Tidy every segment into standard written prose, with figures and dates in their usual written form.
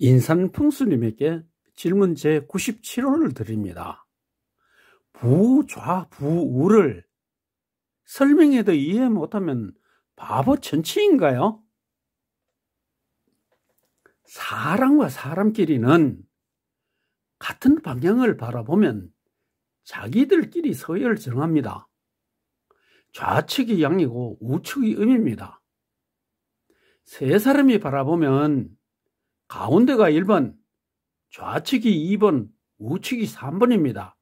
인산풍수님에게 질문 제97호를 드립니다. 부좌부우를 설명해도 이해 못하면 바보 천치인가요? 사람과 사람끼리는 같은 방향을 바라보면 자기들끼리 서열을 정합니다. 좌측이 양이고 우측이 음입니다. 세 사람이 바라보면 가운데가 1번, 좌측이 2번, 우측이 3번입니다.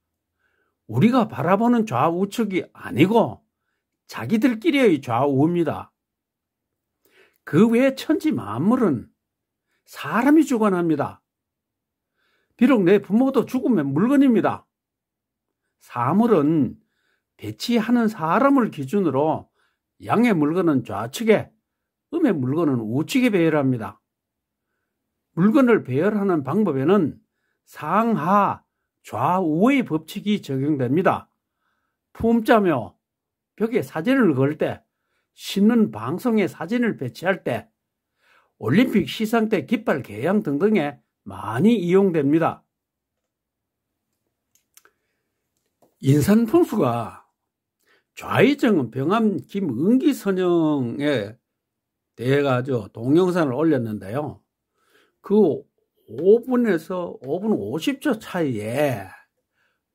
우리가 바라보는 좌우측이 아니고 자기들끼리의 좌우입니다. 그 외 천지 만물은 사람이 주관합니다. 비록 내 부모도 죽으면 물건입니다. 사물은 배치하는 사람을 기준으로 양의 물건은 좌측에, 음의 물건은 우측에 배열합니다. 물건을 배열하는 방법에는 상하, 좌우의 법칙이 적용됩니다. 품자며 벽에 사진을 걸 때, 신문 방송에 사진을 배치할 때, 올림픽 시상 때 깃발 개양 등등에 많이 이용됩니다. 인산풍수가 좌의정은 병암 김은기 선영에 대해 가지고 동영상을 올렸는데요. 그 5분에서 5분 50초 차이에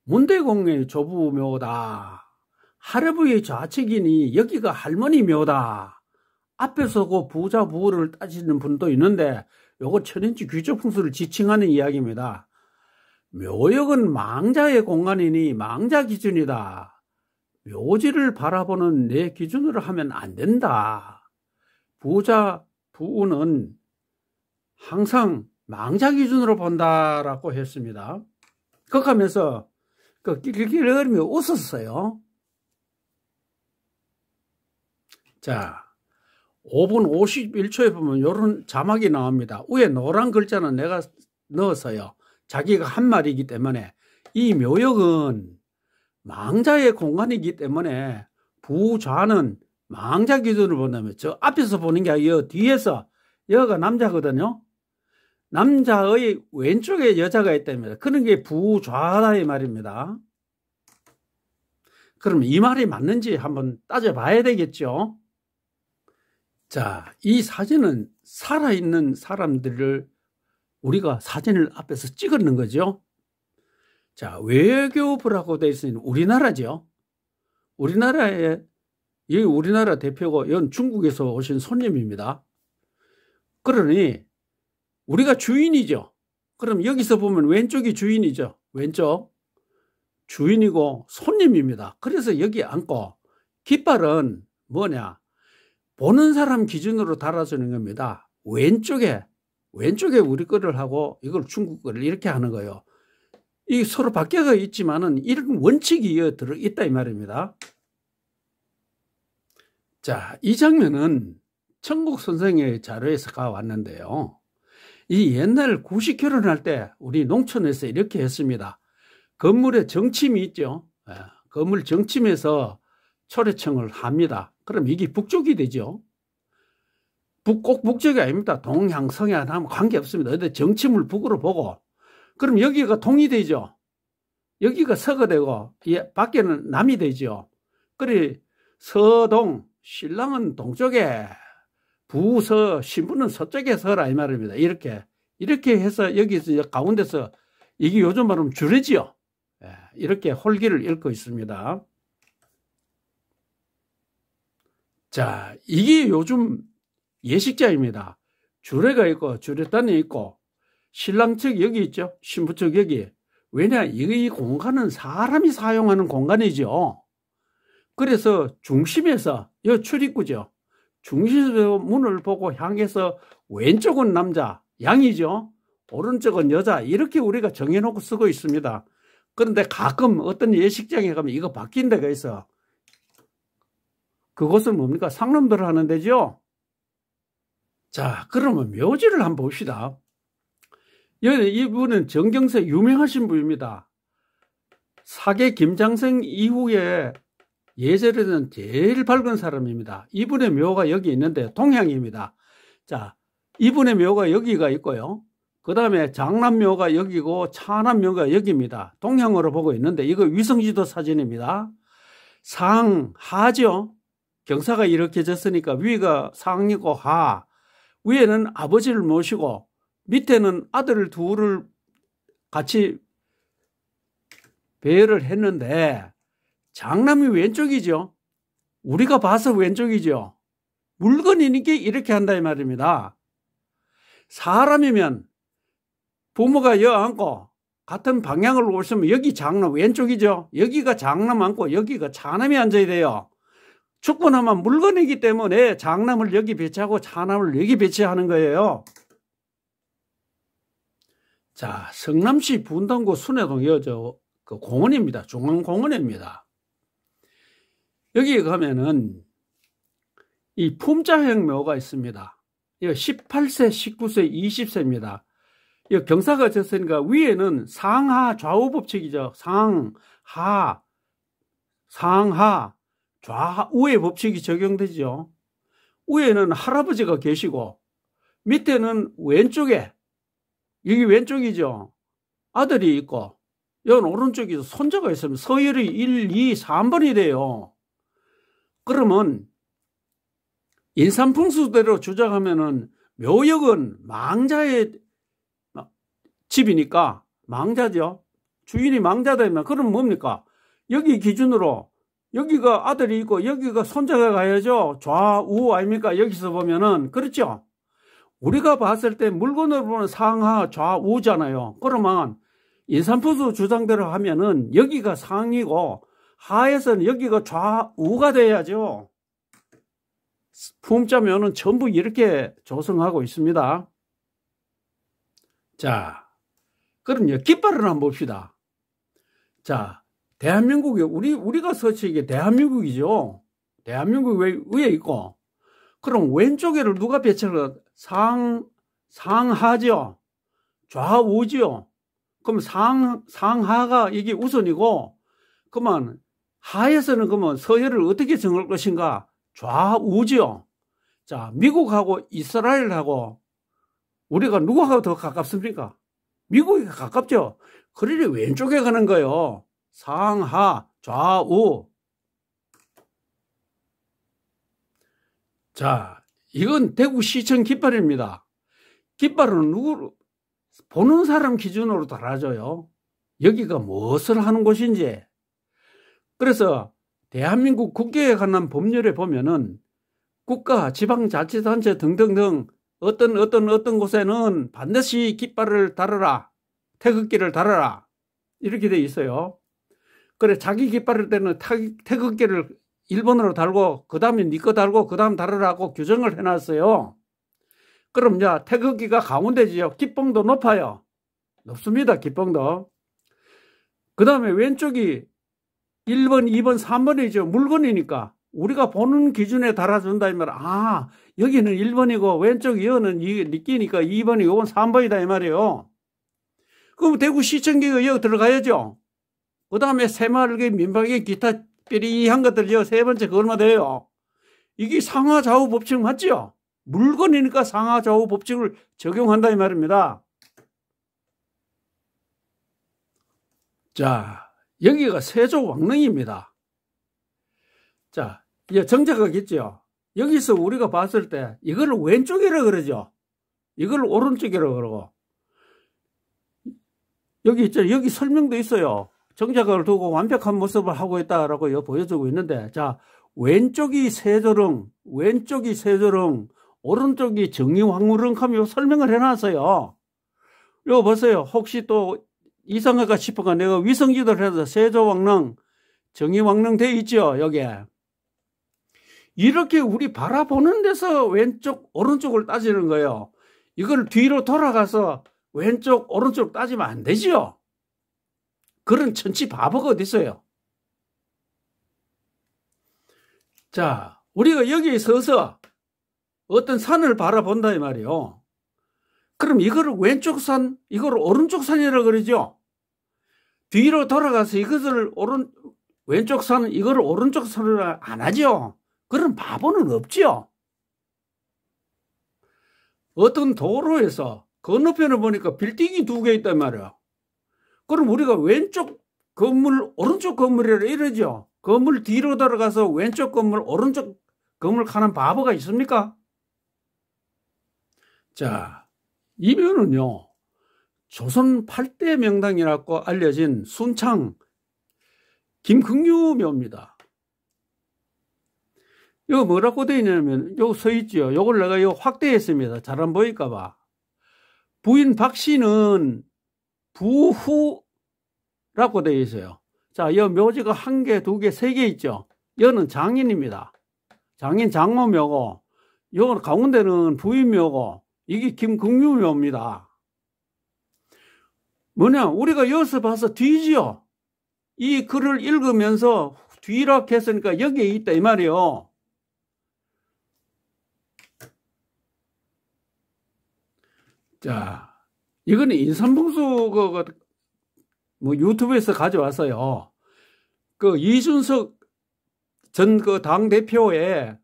문대공의 조부묘다, 할아버지의 좌측이니 여기가 할머니 묘다, 앞에서 그 부자부를 따지는 분도 있는데 요거 천인지 귀족풍수를 지칭하는 이야기입니다. 묘역은 망자의 공간이니 망자 기준이다. 묘지를 바라보는 내 기준으로 하면 안 된다. 부자, 부우는 항상 망자 기준으로 본다라고 했습니다. 그렇게 하면서 그 낄낄거리며 웃었어요. 자, 5분 51초에 보면 이런 자막이 나옵니다. 위에 노란 글자는 내가 넣었어요. 자기가 한 말이기 때문에 이 묘역은 망자의 공간이기 때문에 부좌는 망자 기준으로 본다면 저 앞에서 보는 게 아니라 뒤에서, 여기가 남자거든요. 남자의 왼쪽에 여자가 있답니다. 그런 게 부좌다 이 말입니다. 그럼 이 말이 맞는지 한번 따져봐야 되겠죠. 자, 이 사진은 살아있는 사람들을 우리가 사진을 앞에서 찍었는 거죠. 자, 외교부라고 되어 있으니 우리나라죠. 우리나라에, 이 우리나라 대표고 이건 중국에서 오신 손님입니다. 그러니 우리가 주인이죠. 그럼 여기서 보면 왼쪽이 주인이죠. 왼쪽 주인이고 손님입니다. 그래서 여기 앉고 깃발은 뭐냐, 보는 사람 기준으로 달아주는 겁니다. 왼쪽에 우리 거를 하고 이걸 중국 거를 이렇게 하는 거예요. 이 서로 바뀌어가 있지만은 이런 원칙이 들어있다 이 말입니다. 자, 이 장면은 천국 선생의 자료에서 가왔는데요. 이 옛날 구식 결혼할 때 우리 농촌에서 이렇게 했습니다. 건물에 정침이 있죠. 건물 정침에서 초래청을 합니다. 그럼 이게 북쪽이 되죠. 꼭 북쪽이 아닙니다. 동양, 서양 하면 관계없습니다. 근데 정침을 북으로 보고, 그럼 여기가 동이 되죠. 여기가 서가 되고, 밖에는 남이 되죠. 그래, 서동, 신랑은 동쪽에, 부서, 신부는 서쪽에 서라 이 말입니다. 이렇게 해서 여기서 가운데서, 이게 요즘 말하면 주례지요. 이렇게 홀기를 읽고 있습니다. 자, 이게 요즘 예식자입니다. 주례가 있고 주례단이 있고 신랑 측 여기 있죠. 신부 측 여기. 왜냐, 이 공간은 사람이 사용하는 공간이죠. 그래서 중심에서, 이 출입구죠. 중심에서 문을 보고 향해서 왼쪽은 남자, 양이죠. 오른쪽은 여자, 이렇게 우리가 정해놓고 쓰고 있습니다. 그런데 가끔 어떤 예식장에 가면 이거 바뀐 데가 있어. 그것은 뭡니까? 상놈들 하는 데죠. 자, 그러면 묘지를 한번 봅시다. 이분은 정경세 유명하신 분입니다. 사계 김장생 이후에 예절에는 제일 밝은 사람입니다. 이분의 묘가 여기 있는데 동향입니다. 자, 이분의 묘가 여기가 있고요. 그 다음에 장남묘가 여기고 차남묘가 여기입니다. 동향으로 보고 있는데 이거 위성지도 사진입니다. 상하죠. 경사가 이렇게 졌으니까 위가 상이고 하. 위에는 아버지를 모시고 밑에는 아들 둘을 같이 배열을 했는데 장남이 왼쪽이죠. 우리가 봐서 왼쪽이죠. 물건이니까 이렇게 한다 이 말입니다. 사람이면 부모가 여 앉고 같은 방향으로 오시면 여기 장남 왼쪽이죠. 여기가 장남 앉고 여기가 차남이 앉아야 돼요. 축분하면 물건이기 때문에 장남을 여기 배치하고 차남을 여기 배치하는 거예요. 자, 성남시 분당구 순회동 여저 그 공원입니다. 중앙공원입니다. 여기 가면은 이 품자형 묘가 있습니다. 이거 18세, 19세, 20세입니다. 이 경사가 졌으니까 위에는 상하 좌우 법칙이죠. 상하 좌우의 법칙이 적용되죠. 위에는 할아버지가 계시고 밑에는 왼쪽에 여기 왼쪽이죠. 아들이 있고 여기 오른쪽에 손자가 있으면 서열이 1, 2, 3번이 돼요. 그러면 인삼풍수대로 주장하면은 묘역은 망자의 집이니까 망자죠. 주인이 망자되면 그럼 뭡니까? 여기 기준으로 여기가 아들이 있고 여기가 손자가 가야죠. 좌우 아닙니까? 여기서 보면은 그렇죠. 우리가 봤을 때 물건으로 보면 상하 좌우잖아요. 그러면 인삼풍수 주장대로 하면은 여기가 상이고 하에서는 여기가 좌우가 돼야죠. 품자면은 전부 이렇게 조성하고 있습니다. 자, 그럼요. 깃발을 한번 봅시다. 자, 대한민국이 우리가 서치게 대한민국이죠. 대한민국 위에 있고, 그럼 왼쪽에를 누가 배치를 상하죠. 좌우죠. 그럼 상하가 이게 우선이고, 그러면 하에서는 그러면 서열을 어떻게 정할 것인가? 좌우죠. 자, 미국하고 이스라엘하고 우리가 누구하고 더 가깝습니까? 미국이 가깝죠. 그러니 왼쪽에 가는 거예요. 상하, 좌우. 자, 이건 대구시청 깃발입니다. 깃발은 보는 사람 기준으로 달라져요. 여기가 무엇을 하는 곳인지. 그래서 대한민국 국계에 관한 법률에 보면은 국가, 지방자치단체 등등등 어떤 곳에는 반드시 깃발을 달아라. 태극기를 달아라. 이렇게 돼 있어요. 그래, 자기 깃발을 때는 태극기를 1번으로 달고, 그 다음에 니 거 달고, 그 다음 달으라고 규정을 해놨어요. 그럼 이제 태극기가 가운데지요. 깃봉도 높아요. 높습니다. 깃봉도. 그 다음에 왼쪽이 1번, 2번, 3번이죠. 물건이니까. 우리가 보는 기준에 달아준다. 이 말. 아, 여기는 1번이고, 왼쪽 이거는 니끼니까 2번이고, 이건 3번이다. 이 말이에요. 그럼 대구시청기가 여기 들어가야죠. 그 다음에 새마을기, 민박이, 기타 삐리한 것들이요. 세 번째 그 얼마 돼요. 이게 상하 좌우 법칙 맞죠? 물건이니까 상하 좌우 법칙을 적용한다. 이 말입니다. 자, 여기가 세조 왕릉입니다. 자, 이제 정자가겠죠. 여기서 우리가 봤을 때 이거를 왼쪽이라 그러죠. 이걸 오른쪽이라 그러고. 여기 있죠. 여기 설명도 있어요. 정자각을 두고 완벽한 모습을 하고 있다라고 보여주고 있는데, 자, 왼쪽이 세조릉, 오른쪽이 정의왕릉 하면 설명을 해놨어요. 이거 보세요. 혹시 또 이상할까 싶어가 내가 위성지도를 해서 세조왕릉, 정의왕릉 돼 있죠. 여기에. 이렇게 우리 바라보는 데서 왼쪽, 오른쪽을 따지는 거예요. 이걸 뒤로 돌아가서 왼쪽, 오른쪽 따지면 안 되죠. 그런 천치 바보가 어디 있어요. 자, 우리가 여기에 서서 어떤 산을 바라본다 이 말이에요. 그럼 이거를 왼쪽 산, 이거를 오른쪽 산이라고 그러죠. 뒤로 돌아가서 이것을 왼쪽 산, 이거를 오른쪽 산으로 안 하죠. 그런 바보는 없죠. 어떤 도로에서 건너편에 보니까 빌딩이 2개 있단 말이야. 그럼 우리가 왼쪽 건물, 오른쪽 건물이라 이러죠. 건물 뒤로 들어가서 왼쪽 건물, 오른쪽 건물 가는 바보가 있습니까? 자, 이 묘는요, 조선 8대 명당이라고 알려진 순창 김긍유 묘입니다. 이거 뭐라고 되어 있냐면, 요거 서 있죠. 요걸 내가 요 확대했습니다. 잘 안 보일까봐. 부인 박 씨는 부후라고 되어 있어요. 자, 이 묘지가 1개, 2개, 3개 있죠. 여는 장인입니다. 장인 장모묘고, 요 가운데는 부인묘고, 이게 김긍유묘입니다. 뭐냐, 우리가 여기서 봐서 뒤지요. 이 글을 읽으면서 뒤락 했으니까 여기에 있다 이 말이요. 자, 이거는 인삼풍수 뭐 유튜브에서 가져왔어요. 그 이준석 전 그 당 대표의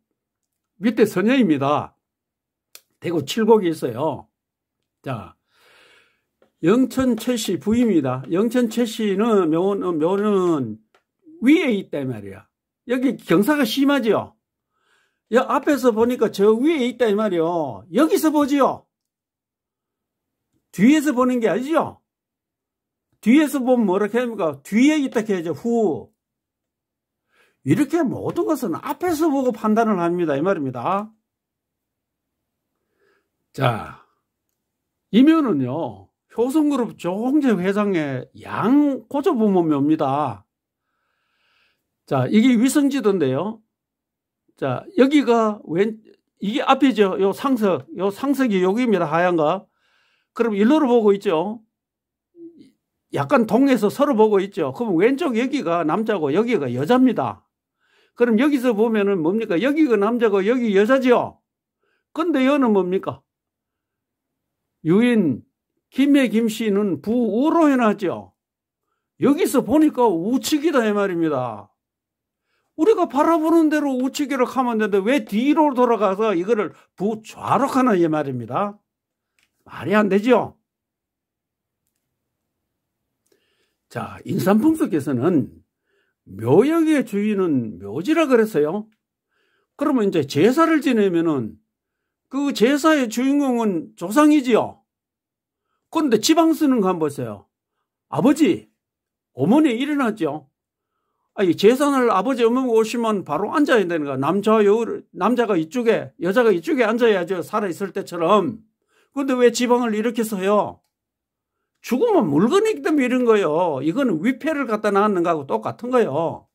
밑에 서녀입니다. 대구 칠곡이 있어요. 자, 영천 최씨 부입니다. 영천 최씨는 묘는 위에 있다 이 말이야. 여기 경사가 심하죠. 앞에서 보니까 저 위에 있다 이 말이요. 여기서 보지요. 뒤에서 보는 게 아니죠. 뒤에서 보면 뭐라고 합니까? 뒤에 있다 해야죠. 후. 이렇게 모든 것은 앞에서 보고 판단을 합니다 이 말입니다. 자, 이 묘는요, 효성그룹 조홍재 회장의 양고조부모묘입니다. 자, 이게 위성지도인데요. 자, 여기가 이게 앞이죠. 요 상석이 여기입니다. 하얀 거. 그럼 일로로 보고 있죠. 약간 동에서 서로 보고 있죠. 그럼 왼쪽 여기가 남자고 여기가 여자입니다. 그럼 여기서 보면은 뭡니까? 여기가 남자고 여기 여자죠. 근데 여는 뭡니까? 유인 김해 김씨는 부우로 해놨죠. 여기서 보니까 우측이다 이 말입니다. 우리가 바라보는 대로 우측이라고 하면 되는데 왜 뒤로 돌아가서 이거를 부좌로 하나 이 말입니다. 말이 안 되죠. 자, 인삼풍수께서는 묘역의 주인은 묘지라 그랬어요. 그러면 이제 제사를 지내면은 그 제사의 주인공은 조상이지요. 그런데 지방 쓰는 거 한번 보세요. 아버지, 어머니 일어났죠. 아니, 제사날 아버지 어머니 오시면 바로 앉아야 되는 거야. 남자가 이쪽에, 여자가 이쪽에 앉아야죠. 살아있을 때처럼. 그런데 왜 지방을 이렇게 써요? 죽으면 물건이기 때문에 이런 거예요. 이거는 위패를 갖다 놨는 거하고 똑같은 거예요.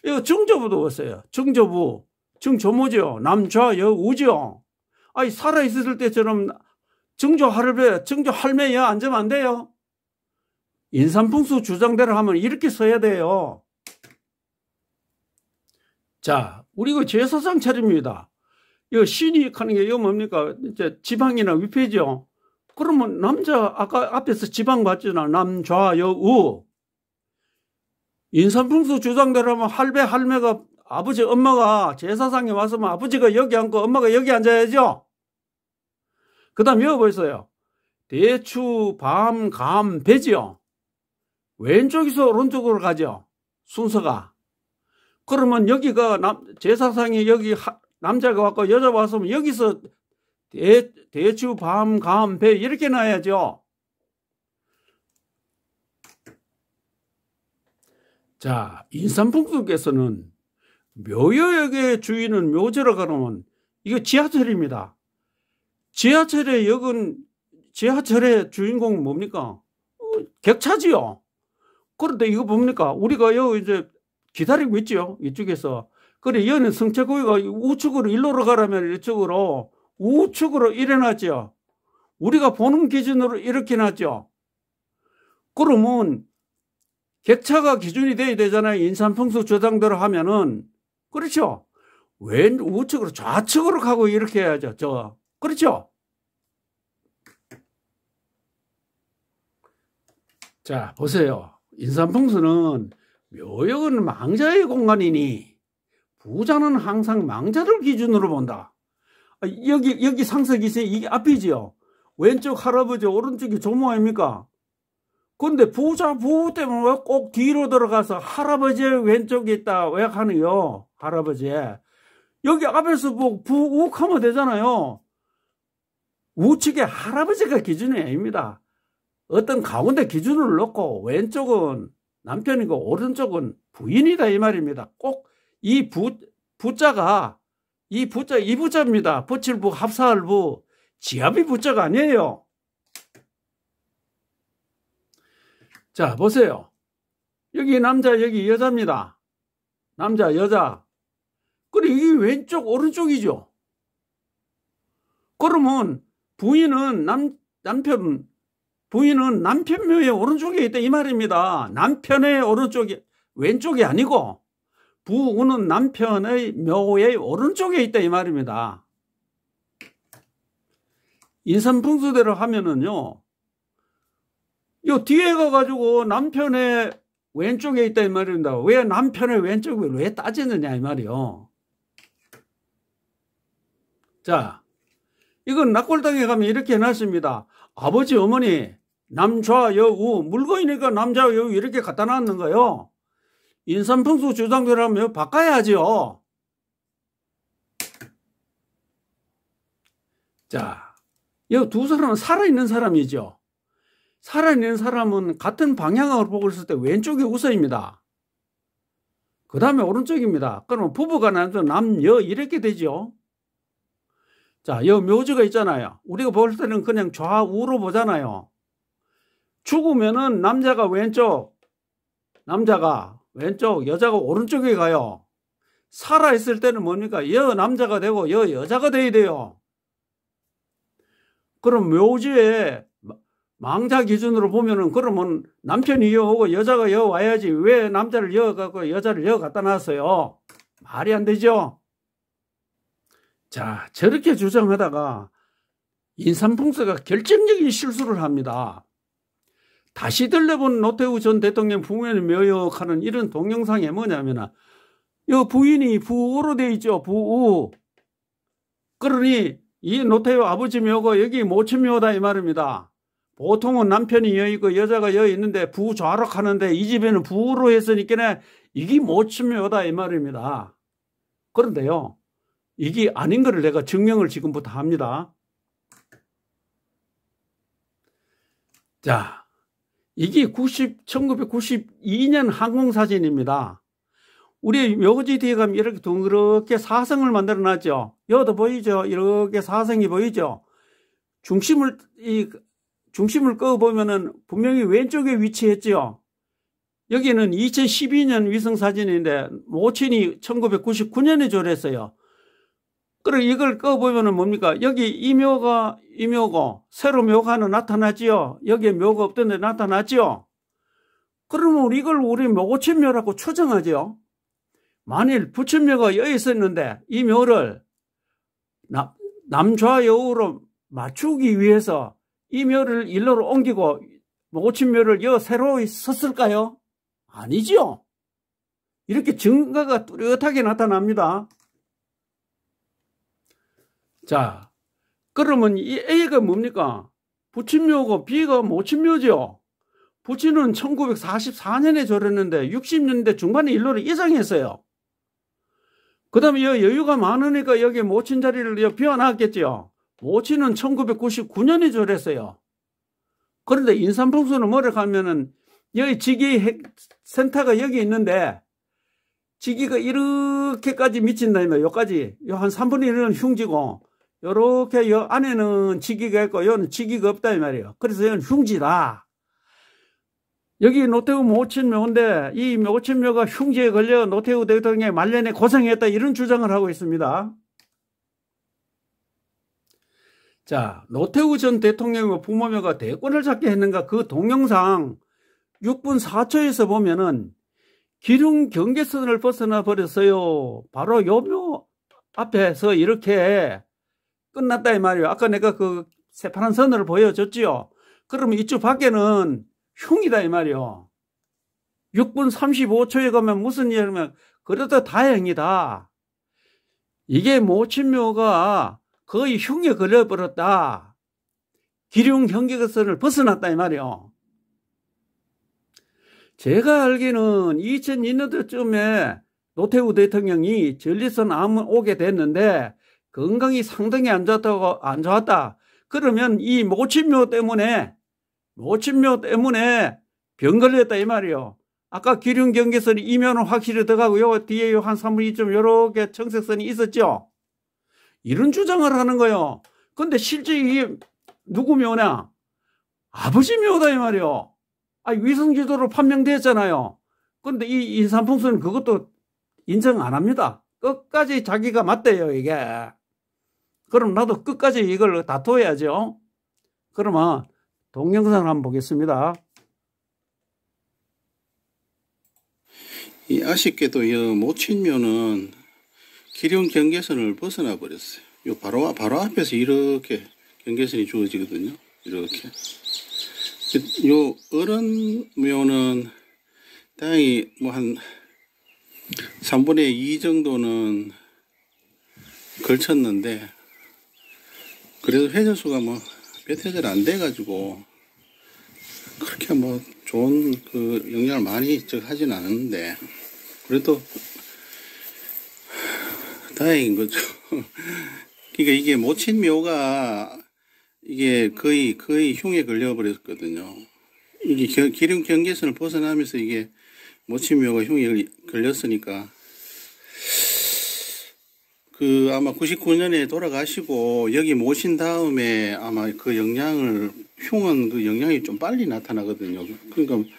이거 증조부도 보세요. 증조부, 증조모죠. 남좌, 여우죠. 아니, 살아있을 때처럼 증조할매 여 앉으면 안 돼요. 인삼풍수 주장대로 하면 이렇게 써야 돼요. 자, 우리 그 제사상 차립니다. 이거 신이 하는 게 이거 뭡니까? 이제 지방이나 위패죠. 그러면 남자, 아까 앞에서 지방 봤잖아. 남좌, 여우. 인삼풍수 주장대로 하면 할매가, 아버지, 엄마가 제사상에 왔으면 아버지가 여기 앉고 엄마가 여기 앉아야죠. 그 다음 여기 보세요. 대추, 밤, 감, 배지요. 왼쪽에서 오른쪽으로 가죠. 순서가. 그러면 여기가 제사상에 여기 남자가 왔고 여자가 왔으면 여기서 대추, 밤, 감, 배 이렇게 놔야죠. 자, 인삼풍수께서는 묘역의 주인은 묘지라 그러면 이거 지하철입니다. 지하철의 역은 지하철의 주인공은 뭡니까? 객차지요. 그런데 이거 뭡니까? 우리가 여기 이제 기다리고 있죠. 이쪽에서. 그래, 여는 성체고기가 우측으로 일로로 가라면 이쪽으로 우측으로 일어났죠. 우리가 보는 기준으로 이렇게 놨죠. 그러면 객차가 기준이 돼야 되잖아요. 인삼풍수 주장대로 하면은. 그렇죠. 우측으로 좌측으로 가고 이렇게 해야죠. 그렇죠. 자, 보세요. 인삼풍수는 묘역은 망자의 공간이니 부자는 항상 망자를 기준으로 본다. 여기 상석이 있어요. 이게 앞이지요. 왼쪽 할아버지 오른쪽이 조모 아닙니까? 근데 부부 때문에 왜 꼭 뒤로 들어가서 할아버지의 왼쪽에 있다 왜 하는요? 할아버지 여기 앞에서 뭐 부욱하면 되잖아요. 우측에 할아버지가 기준이 아닙니다. 어떤 가운데 기준을 놓고 왼쪽은 남편이고 오른쪽은 부인이다 이 말입니다. 꼭 이 부자가 이 부자입니다. 부칠부 합사할부 지압이 부자가 아니에요. 자 보세요. 여기 남자 여기 여자입니다. 남자 여자. 그리고 이게 왼쪽 오른쪽이죠. 그러면 부인은 남편 묘의 오른쪽에 있다 이 말입니다. 남편의 오른쪽이 왼쪽이 아니고 부우는 남편의 묘의 오른쪽에 있다 이 말입니다. 인삼풍수대로 하면은요, 요 뒤에 가가지고 남편의 왼쪽에 있다 이 말입니다. 왜 남편의 왼쪽을 왜 따지느냐 이 말이요. 자, 이건 낙골당에 가면 이렇게 해놨습니다. 아버지 어머니 남좌 여우 물건이니까 남좌 여우 이렇게 갖다 놨는 거예요. 인삼풍수 주장대로 하면 바꿔야죠. 자, 이 두 사람은 살아있는 사람이죠. 살아있는 사람은 같은 방향으로 보고 있을 때 왼쪽이 우선입니다. 그 다음에 오른쪽입니다. 그러면 부부가 나눠서 남여 이렇게 되죠. 자, 여 묘지가 있잖아요. 우리가 볼 때는 그냥 좌우로 보잖아요. 죽으면은 남자가 왼쪽, 여자가 오른쪽에 가요. 살아있을 때는 뭡니까? 여 남자가 되고 여 여자가 돼야 돼요. 그럼 묘지에 망자 기준으로 보면은 그러면 남편이 여 오고 여자가 여 와야지 왜 남자를 여 갖고 여자를 여 갖다 놨어요? 말이 안 되죠. 자, 저렇게 주장하다가 인삼풍수가 결정적인 실수를 합니다. 다시 들려본 노태우 전 대통령 부모님 묘역하는 이런 동영상이 뭐냐면 이 부인이 부우로 돼 있죠. 부우. 그러니 이 노태우 아버지 묘가 여기 모친 묘다 이 말입니다. 보통은 남편이 여 있고 여자가 여 있는데 부좌락 하는데 이 집에는 부우로 했으니까 이게 모친 묘다 이 말입니다. 그런데요. 이게 아닌 거를 내가 증명을 지금부터 합니다. 자, 이게 1992년 항공사진입니다. 우리 묘지 뒤에 가면 이렇게 동그랗게 사성을 만들어 놨죠. 여기도 보이죠? 이렇게 사성이 보이죠? 중심을 꺼보면은 분명히 왼쪽에 위치했죠. 여기는 2012년 위성사진인데 모친이 1999년에 졸했어요. 그리고 이걸 꺼보면은 뭡니까? 여기 이 묘고, 새로 묘가 하나 나타나지요? 여기에 묘가 없던데 나타나지요? 그러면 이걸 우리 모친묘라고 추정하죠? 만일 부친묘가 여기 있었는데, 이 묘를 남좌여우로 맞추기 위해서 이 묘를 일로로 옮기고 모친묘를 여 새로 섰을까요? 아니죠? 이렇게 증거가 뚜렷하게 나타납니다. 자, 그러면 이 A가 뭡니까? 부친묘고 B가 모친묘죠. 부친은 1944년에 졸했는데 60년대 중반에 일로로 이장했어요. 그 다음에 여유가 많으니까 여기 모친 자리를 비워놨겠죠. 모친은 1999년에 졸했어요. 그런데 인삼풍수는 뭐를 하면은 여기 지기 센터가 여기 있는데 지기가 이렇게까지 미친다 이말 여기까지 한 3분의 1은 흉지고 요렇게 요 안에는 지기가 있고 요는 지기가 없다 이 말이에요. 그래서 이건 흉지다. 여기 노태우 모친묘인데 이 모친묘가 흉지에 걸려 노태우 대통령의 말년에 고생했다 이런 주장을 하고 있습니다. 자, 노태우 전 대통령의 부모묘가 대권을 잡게 했는가 그 동영상 6분 4초에서 보면은 기름 경계선을 벗어나 버렸어요. 바로 요 묘 앞에서 이렇게 끝났다 이 말이에요. 아까 내가 그 새파란 선을 보여줬지요. 그러면 이쪽 밖에는 흉이다 이 말이요. 6분 35초에 가면 무슨 일이냐면 그래도 다행이다. 이게 모친묘가 거의 흉에 걸려버렸다. 기룡 경계선을 벗어났다 이 말이요. 제가 알기는 2002년도쯤에 노태우 대통령이 전리선 암 오게 됐는데 건강이 상당히 안 좋았다. 그러면 이 모친묘 때문에 병 걸렸다 이 말이요. 아까 기룡 경계선이 이면은 확실히 들어가고요. 뒤에 한 3분의 2점 요렇게 청색선이 있었죠. 이런 주장을 하는 거예요. 근데 실제 이게 누구 묘냐? 아버지 묘다 이 말이요. 위성지도로 판명됐잖아요. 근데 이 인삼풍수는 그것도 인정 안 합니다. 끝까지 자기가 맞대요 이게. 그럼 나도 끝까지 이걸 다퉈야죠. 그러면 동영상을 한번 보겠습니다. 아쉽게도 이 모친묘는 기룡 경계선을 벗어나 버렸어요. 요 바로 앞에서 이렇게 경계선이 주어지거든요. 이렇게. 요 어른묘는 다행히 뭐 한 3분의 2 정도는 걸쳤는데, 그래도 회전수가 뭐 몇 회전 안 돼가지고 그렇게 뭐 좋은 그 영향을 많이 하진 않았는데, 그래도 다행인 거죠. 그러니까 이게 모친묘가 이게 거의 흉에 걸려버렸거든요. 이게 기룡 경계선을 벗어나면서 이게 모친묘가 흉에 걸렸으니까, 그 아마 99년에 돌아가시고 여기 모신 다음에 아마 그 흉은 그 영향이 좀 빨리 나타나거든요. 그러니까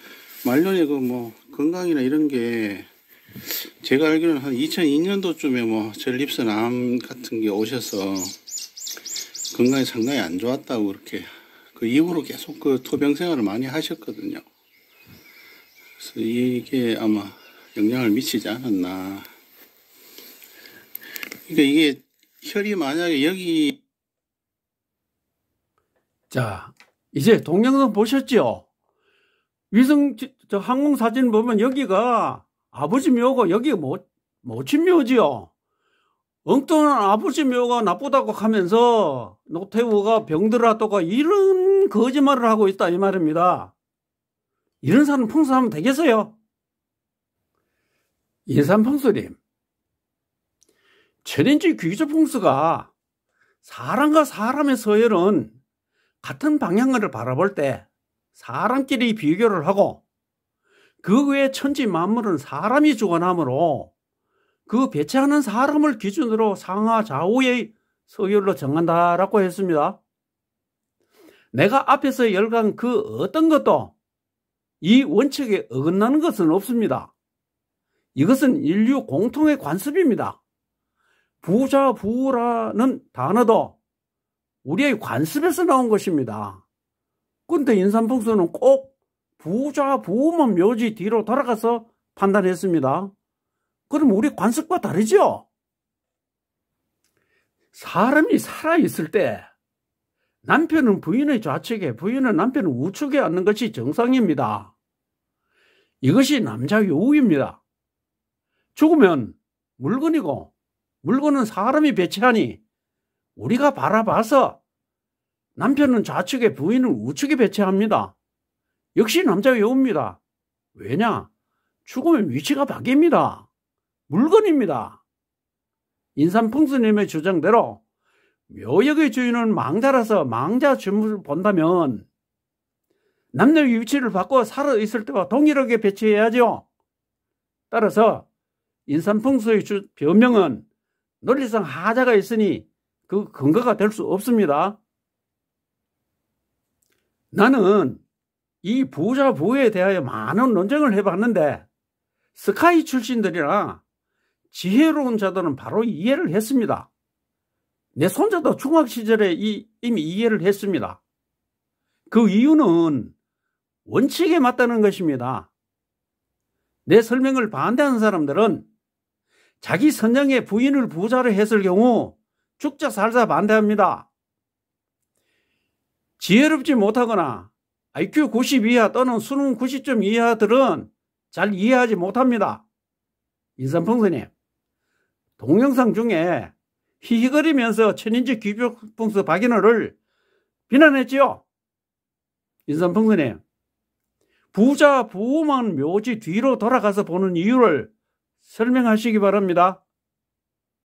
말년에 그 뭐 건강이나 이런 게, 제가 알기로는 한 2002년도쯤에 뭐 전립선 암 같은 게 오셔서 건강이 상당히 안 좋았다고 그렇게, 그 이후로 계속 그 토병 생활을 많이 하셨거든요. 그래서 이게 아마 영향을 미치지 않았나. 그러니까 이게 혈이 만약에 여기, 자, 이제 동영상 보셨죠? 항공 사진 보면 여기가 아버지 묘고 여기가 모친묘지요. 엉뚱한 아버지 묘가 나쁘다고 하면서 노태우가 병들었다고 이런 거짓말을 하고 있다 이 말입니다. 이런 사람 풍수하면 되겠어요? 인삼풍수님, 천인지 귀조풍수가 사람과 사람의 서열은 같은 방향을 바라볼 때 사람끼리 비교를 하고, 그 외에 천지 만물은 사람이 주관하므로 그 배치하는 사람을 기준으로 상하 좌우의 서열로 정한다라고 했습니다. 내가 앞에서 열간 그 어떤 것도 이 원칙에 어긋나는 것은 없습니다. 이것은 인류 공통의 관습입니다. 부자 부라는 단어도 우리의 관습에서 나온 것입니다. 근데 인삼풍수는 꼭 부자 부만 묘지 뒤로 돌아가서 판단했습니다. 그럼 우리 관습과 다르죠? 사람이 살아있을 때 남편은 부인의 좌측에, 부인은 남편의 우측에 앉는 것이 정상입니다. 이것이 남자 요우입니다. 죽으면 물건이고 물건은 사람이 배치하니 우리가 바라봐서 남편은 좌측에 부인은 우측에 배치합니다. 역시 남자 요우입니다. 왜냐? 죽으면 위치가 바뀝니다. 물건입니다. 인삼풍수님의 주장대로 묘역의 주인은 망자라서 망자 주문을 본다면 남녀의 위치를 바꿔 살아있을 때와 동일하게 배치해야죠. 따라서 인삼풍수의 변명은 논리상 하자가 있으니 그 근거가 될 수 없습니다. 나는 이 부자 부에 대하여 많은 논쟁을 해봤는데 스카이 출신들이나 지혜로운 자들은 바로 이해를 했습니다. 내 손자도 중학 시절에 이미 이해를 했습니다. 그 이유는 원칙에 맞다는 것입니다. 내 설명을 반대하는 사람들은 자기 선장의 부인을 부자로 했을 경우 죽자 살자 반대합니다. 지혜롭지 못하거나 IQ 90 이하 또는 수능 90점 이하들은 잘 이해하지 못합니다. 인삼풍수님, 동영상 중에 히히거리면서 천인지 귀조풍수 박인호를 비난했죠. 인삼풍선에 부자 부엄한 묘지 뒤로 돌아가서 보는 이유를 설명하시기 바랍니다.